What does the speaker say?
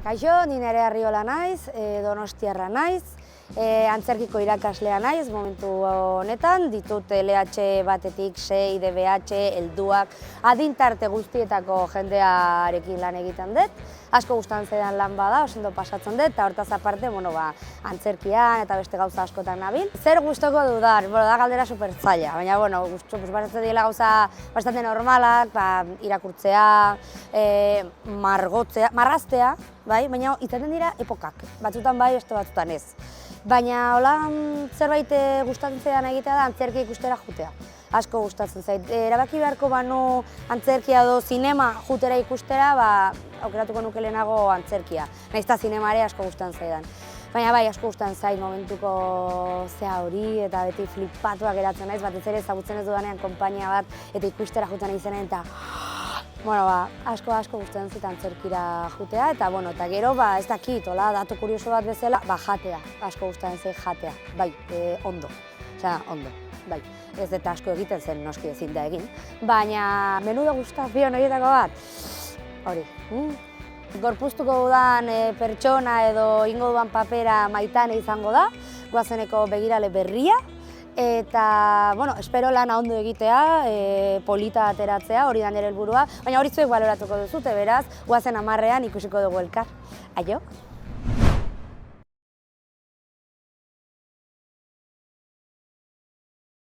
Kaixo, ni Nerea Arriola naiz, Donostiarra naiz, antzerkiko irakaslea naiz momentu honetan, ditut LH batetik 6, DBH, helduak, adintarte guztietako jendearekin lan egiten dut. Asko gustatzen zaidan lan bada, oso ondo pasatzen dut, eta hortaz aparte, antzerkian eta beste gauza askotan nabil. Zer gustoko dudan? Da galdera supertzaila, baina, bastatzen dira gauza bastante normalak, irakurtzea, margotzea, marraztea, baina izaten dira epokak, batzutan bai, beste batzutan ez. Baina hola zerbait gustatzen zaidan egitea da antzerkia ikustera jutea. Asko gustatzen zait. Erabaki beharko banu antzerkia edo zinema jutera ikustera, aukeratuko nuke lehenago antzerkia. Nahiz eta zinema ere asko gustatzen zaidan. Baina bai, asko gustatzen zait momentuko zea hori eta beti flipatuak geratzen naiz, batez ere ezagutzen ez dudanean konpainia bat eta ikustera juten izenen eta asko gustatzen zait antzerkira jutea eta gero ez dakit, datu kurioso bat bezala, jatea, asko gustatzen zait jatea, bai, ondo, ondo, bai. Ez eta asko egiten zen noski ezin da egin, baina menudo gustazion horietako bat, hori. Gorpuztuko dudan pertsona edo ingo dudan papera Maitane izango da, goazeneko begirale berria, eta, espero lana ondo egitea, polita ateratzea, hori da nire helburua, baina hori zuek baloratuko duzute, beraz, goazen 10ean ikusiko dugu elkar. Aio!